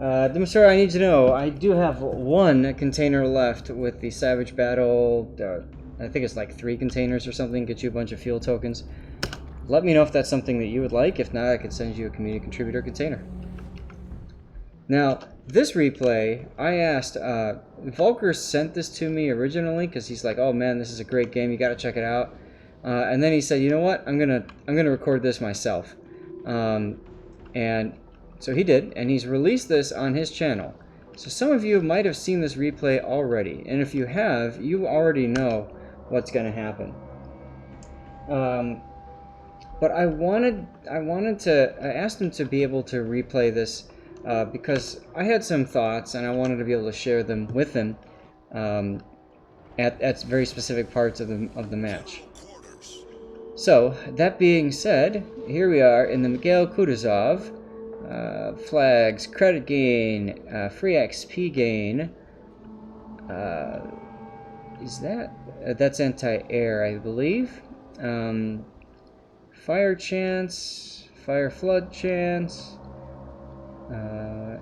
Demonstrator, I need to know, I do have one container left with the Savage Battle. I think it's like 3 containers or something, get you a bunch of fuel tokens. Let me know if that's something that you would like. If not, I could send you a community contributor container. Now, this replay, I asked, Volker sent this to me originally because he's like, oh man, this is a great game, you gotta check it out. And then he said, you know what, I'm gonna record this myself. And so he did, and he's released this on his channel. So some of you might have seen this replay already, and if you have, you already know what's gonna happen. But I asked him to be able to replay this because I had some thoughts and I wanted to be able to share them with him at very specific parts of the match. So that being said, here we are in the Miguel Kutuzov. Flags, credit gain, free XP gain. Is that that's anti-air, I believe. Fire chance, fire flood chance,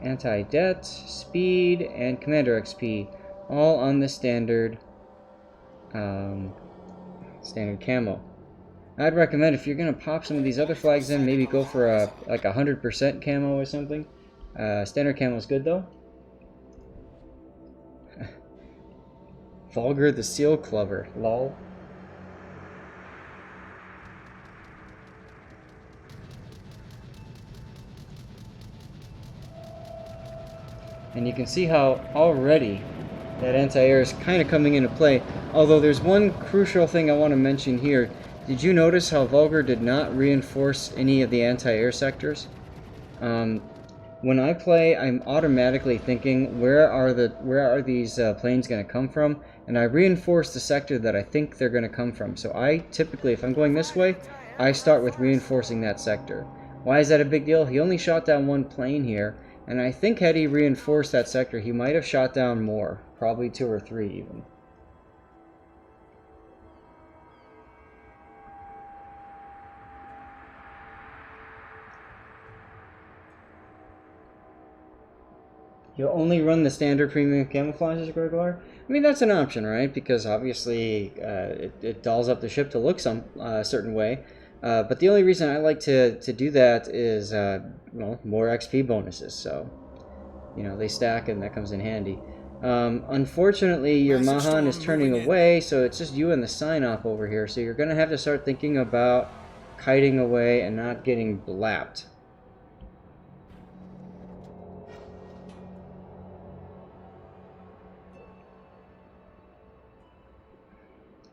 anti-det, speed, and commander XP, all on the standard camo. I'd recommend if you're gonna pop some of these other flags in, maybe go for a like 100% camo or something. Standard camo is good though. Vulgar the Seal Clubber, lol. And you can see how already that anti-air is kind of coming into play. Although there's one crucial thing I want to mention here. Did you notice how Vulgar did not reinforce any of the anti-air sectors? When I play, I'm automatically thinking, where are these planes going to come from? And I reinforce the sector that I think they're going to come from. So I typically, if I'm going this way, I start with reinforcing that sector. Why is that a big deal? He only shot down 1 plane here. And I think had he reinforced that sector, he might have shot down more. Probably 2 or 3 even. You'll only run the standard premium camouflage as regular? I mean, that's an option, right? Because obviously it dolls up the ship to look some certain way. But the only reason I like to do that is, well, more XP bonuses. So, you know, they stack and that comes in handy. Unfortunately, your Mahan is turning away, so it's just you and the sign-off over here. So you're going to have to start thinking about kiting away and not getting blapped.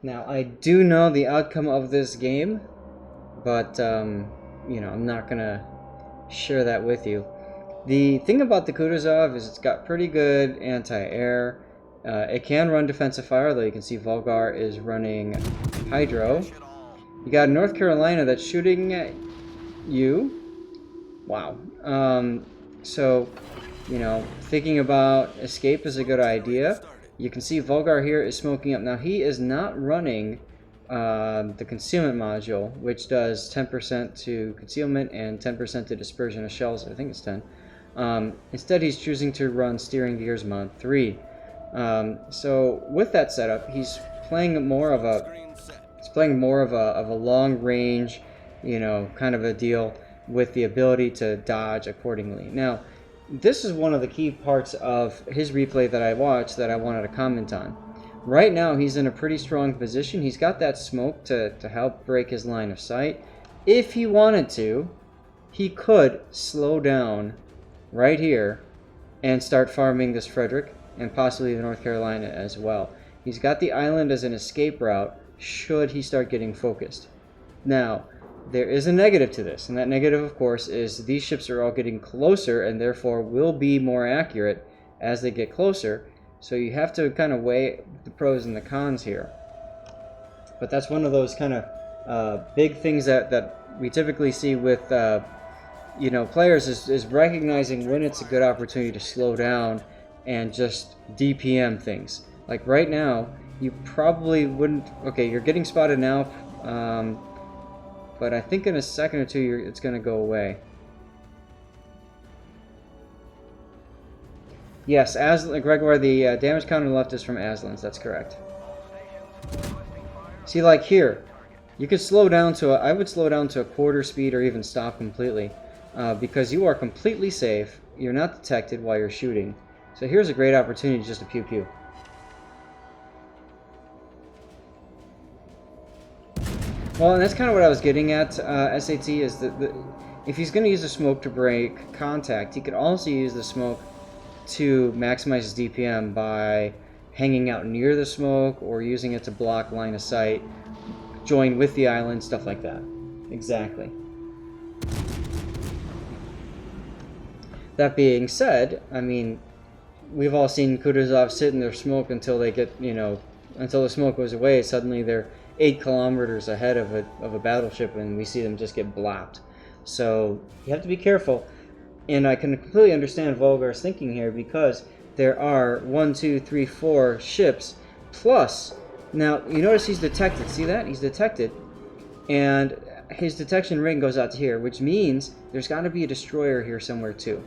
Now, I do know the outcome of this game, but, you know, I'm not going to share that with you. The thing about the Kutuzov is it's got pretty good anti-air. It can run defensive fire, though you can see Volgar is running Hydro. You got North Carolina that's shooting at you. Wow. So, you know, thinking about escape is a good idea. You can see Volgar here is smoking up. Now, he is not running the concealment module, which does 10% to concealment and 10% to dispersion of shells. I think it's 10. Instead, he's choosing to run steering gears mod 3. So with that setup, he's playing more of a long range, you know, kind of a deal with the ability to dodge accordingly. Now, this is one of the key parts of his replay that I watched that I wanted to comment on. Right now, he's in a pretty strong position. He's got that smoke to help break his line of sight. If he wanted to, he could slow down right here and start farming this Frederick and possibly the North Carolina as well. He's got the island as an escape route should he start getting focused. Now, there is a negative to this, and that negative, of course, is these ships are all getting closer and therefore will be more accurate as they get closer. So you have to kind of weigh the pros and the cons here. But that's one of those kind of big things that we typically see with you know, players is recognizing when it's a good opportunity to slow down and just DPM things. Like right now, you probably wouldn't. Okay, you're getting spotted now, but I think in a second or two it's going to go away. Yes, Gregor, the damage counter on the left is from Aslan's. That's correct. See, like here, you could slow down to I would slow down to a quarter speed or even stop completely, because you are completely safe. You're not detected while you're shooting. So here's a great opportunity just to pew pew. Well, and that's kind of what I was getting at, SAT, is that if he's going to use the smoke to break contact, he could also use the smoke to maximize his DPM by hanging out near the smoke or using it to block line of sight, join with the island, stuff like that. Exactly. That being said, I mean, we've all seen Kutuzov sit in their smoke until they get, until the smoke goes away. Suddenly they're 8 kilometers ahead of a battleship, and we see them just get blapped. So you have to be careful. And I can completely understand Volgar's thinking here, because there are 1, 2, 3, 4 ships plus. Now you notice he's detected. See that? He's detected, and his detection ring goes out to here, which means there's got to be a destroyer here somewhere too.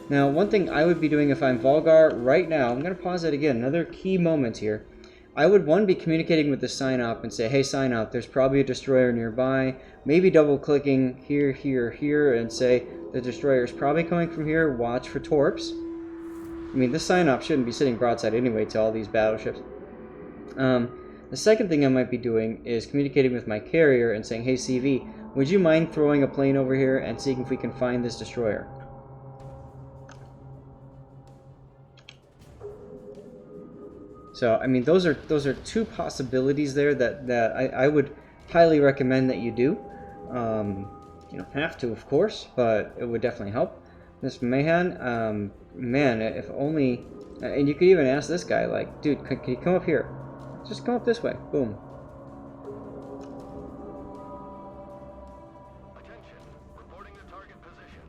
Now, one thing I would be doing if I'm Volgar right now, I'm going to pause it again, another key moment here. I would, one, be communicating with the sign-op and say, hey, sign-op, there's probably a destroyer nearby. Maybe double-clicking here, here, here, and say, the destroyer is probably coming from here, watch for torps. I mean, this sign-op shouldn't be sitting broadside anyway to all these battleships. The second thing I might be doing is communicating with my carrier and saying, hey, CV, would you mind throwing a plane over here and seeing if we can find this destroyer? So, I mean, those are two possibilities there that I would highly recommend that you do. You don't have to, of course, but it would definitely help. This Mahan, man, if only... And you could even ask this guy, like, dude, can you come up here? Just come up this way. Boom. Attention, reporting the target position.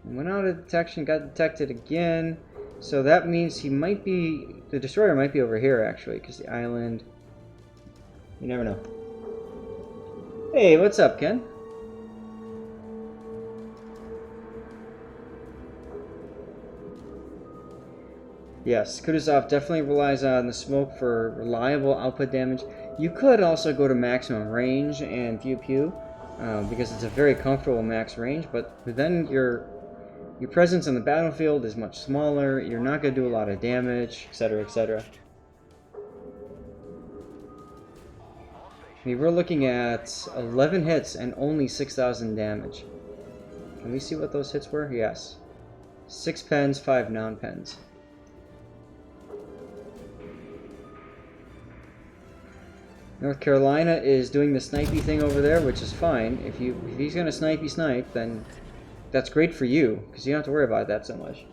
Went out of detection, got detected again. So that means he might be... The destroyer might be over here, actually, because the island... You never know. Hey, what's up, Ken? Yes, Kutuzov definitely relies on the smoke for reliable output damage. You could also go to maximum range and pew pew, because it's a very comfortable max range, but then your presence on the battlefield is much smaller, you're not going to do a lot of damage, etc., etc. I mean, we're looking at 11 hits and only 6,000 damage. Can we see what those hits were? Yes. 6 pens, 5 non-pens. North Carolina is doing the snipey thing over there, which is fine. If he's going to snipey snipe, then that's great for you, because you don't have to worry about that so much.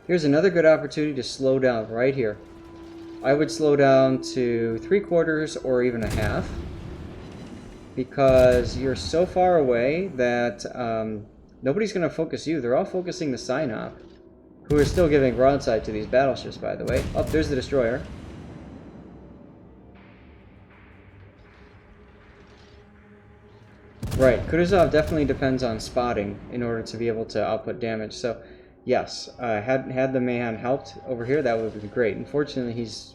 Here's another good opportunity to slow down right here. I would slow down to 3/4 or even 1/2, because you're so far away that nobody's going to focus you. They're all focusing the sign-op, who is still giving broadside to these battleships, by the way. Oh, there's the destroyer. Right, Kutuzov definitely depends on spotting in order to be able to output damage. So, yes, had the Mahan helped over here, that would have been great. Unfortunately, he's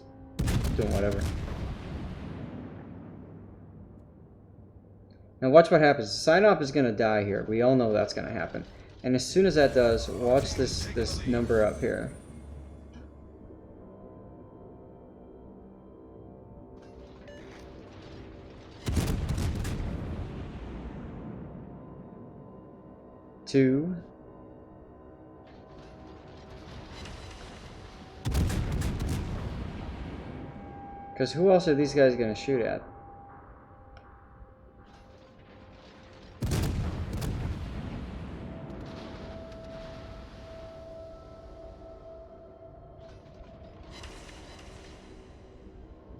doing whatever. Now watch what happens. Sign-op is going to die here. We all know that's going to happen. And as soon as that does, watch this number up here. Two. Because who else are these guys going to shoot at?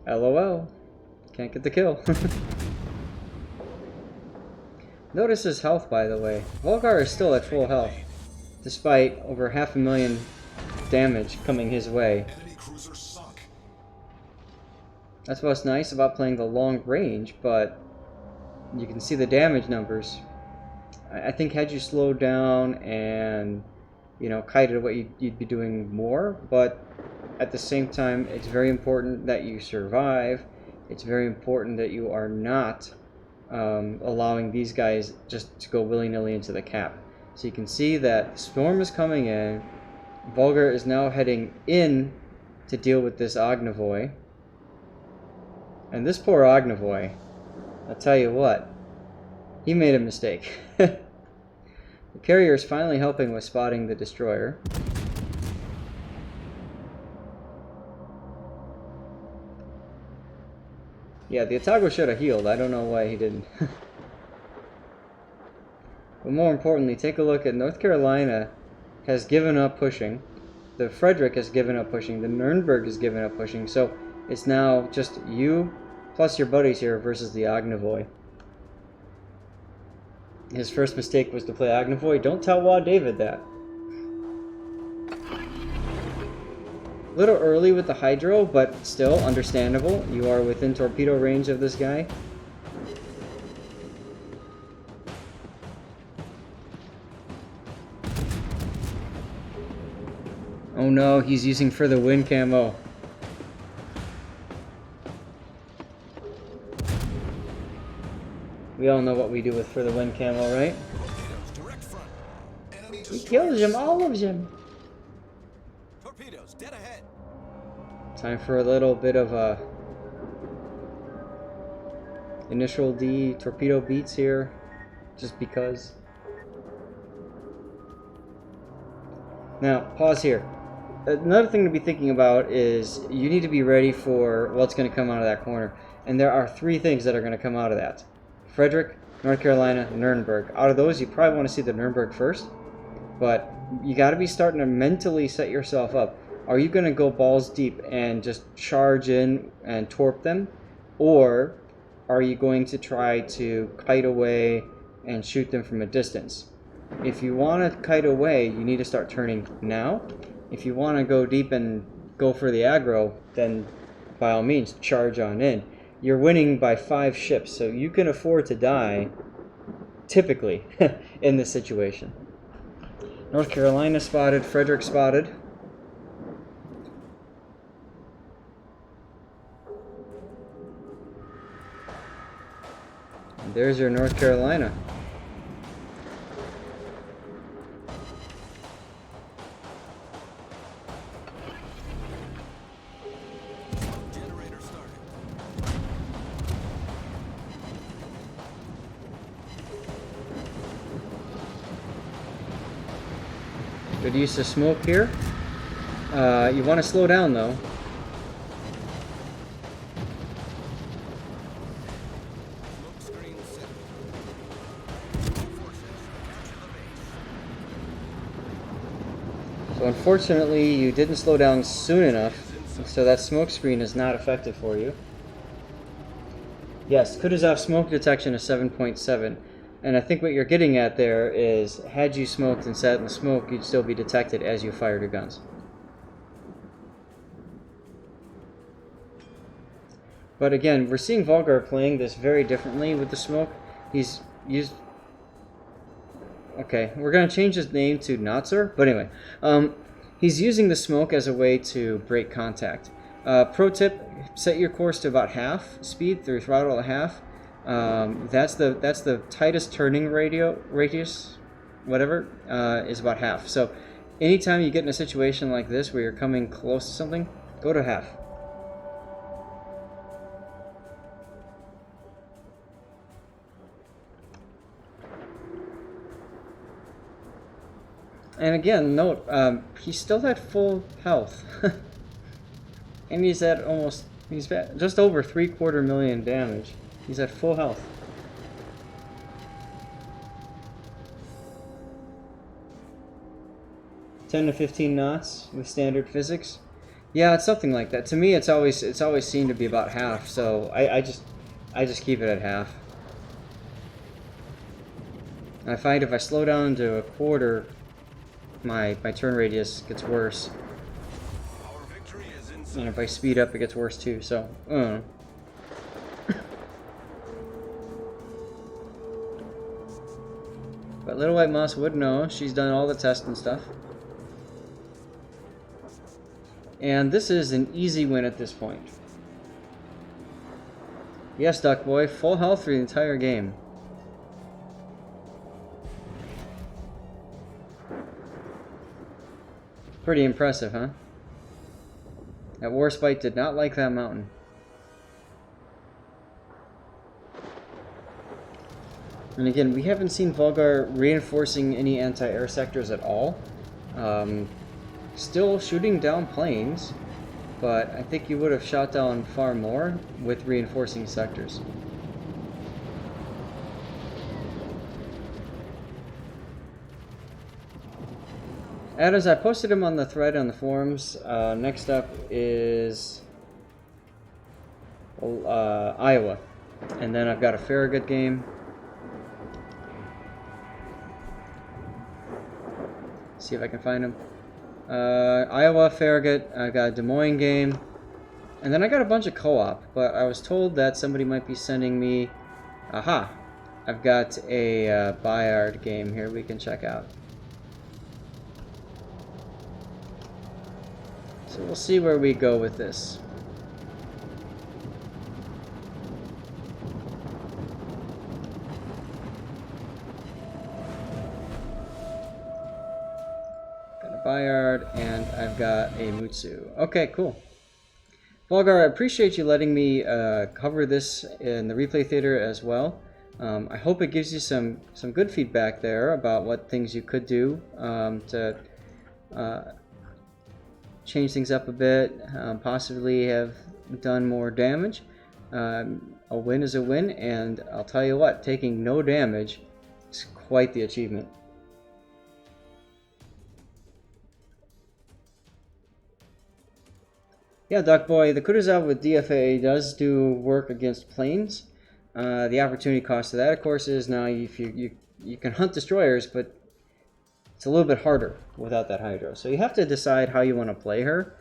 LOL. Can't get the kill. Notice his health, by the way. Volgar is still at full health, despite over 500,000 damage coming his way. Enemy cruiser sunk. That's what's nice about playing the long range, but you can see the damage numbers. I think had you slowed down and, you know, kited away, you'd be doing more, but at the same time, it's very important that you survive. It's very important that you are not allowing these guys just to go willy-nilly into the cap. So you can see that Storm is coming in. Vulgar is now heading in to deal with this Ognivoy. And this poor Ognivoy, I'll tell you what, he made a mistake. The carrier is finally helping with spotting the destroyer. Yeah, the Otago should have healed. I don't know why he didn't. But more importantly, take a look at North Carolina has given up pushing. The Frederick has given up pushing. The Nuremberg has given up pushing. So it's now just you plus your buddies here versus the Ognivoy. His first mistake was to play Ognivoy. Don't tell Wa David that. A little early with the Hydro, but still understandable. You are within torpedo range of this guy. Oh no, he's using for the wind camo. We all know what we do with for the wind camo, right? He kills them, all of them. Torpedoes dead ahead. Time for a little bit of a initial D torpedo beats here, just because. Now, pause here. Another thing to be thinking about is you need to be ready for what's going to come out of that corner. And there are three things that are going to come out of that. Frederick, North Carolina, Nuremberg. Out of those, you probably want to see the Nuremberg first. But you got to be starting to mentally set yourself up. Are you going to go balls deep and just charge in and torp them? Or are you going to try to kite away and shoot them from a distance? If you want to kite away, you need to start turning now. If you want to go deep and go for the aggro, then by all means, charge on in. You're winning by 5 ships, so you can afford to die, typically, in this situation. North Carolina spotted, Frederick spotted. And there's your North Carolina. Good use of smoke here. You want to slow down though. So unfortunately you didn't slow down soon enough, so that smoke screen is not effective for you. Yes, Kutuzov smoke detection is 7.7. And I think what you're getting at there is, had you smoked and sat in the smoke, you'd still be detected as you fired your guns. But again, we're seeing Volgar playing this very differently with the smoke. He's used... Okay, we're going to change his name to Notzer, but anyway. He's using the smoke as a way to break contact. Pro tip, set your course to about half speed, through throttle at half. That's the tightest turning radius, whatever, is about half. So anytime you get in a situation like this where you're coming close to something, go to half. And again, note, he's still at full health. And he's at just over 750,000 damage. He's at full health. "10 to 15 knots with standard physics." Yeah, it's something like that. To me, it's always seemed to be about half. So I just keep it at half. And I find if I slow down to a quarter, my turn radius gets worse. And if I speed up, it gets worse too. So, But Little White Mouse would know. She's done all the tests and stuff. And this is an easy win at this point. Yes, Duck Boy, full health for the entire game. Pretty impressive, huh? That Warspite did not like that mountain. And again, we haven't seen Volgar reinforcing any anti-air sectors at all. Still shooting down planes, but I think you would have shot down far more with reinforcing sectors. Adams, I posted him on the thread on the forums. Next up is Iowa. And then I've got a Farragut game. See if I can find him. Iowa, Farragut, I got a Des Moines game. And then I got a bunch of co-op, but I was told that somebody might be sending me... Aha! I've got a Bayard game here we can check out. So we'll see where we go with this. Got a Bayard, and I've got a Mutsu. Okay, cool. Volgar, I appreciate you letting me cover this in the replay theater as well. I hope it gives you some good feedback there about what things you could do to change things up a bit, possibly have done more damage. A win is a win, and I'll tell you what, taking no damage is quite the achievement. Yeah, Duck Boy, the Kutuzov with DFA does do work against planes. The opportunity cost of that, of course, is now if you can hunt destroyers, but it's a little bit harder without that Hydro. So you have to decide how you want to play her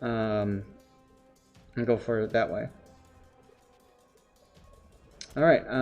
and go for it that way. All right.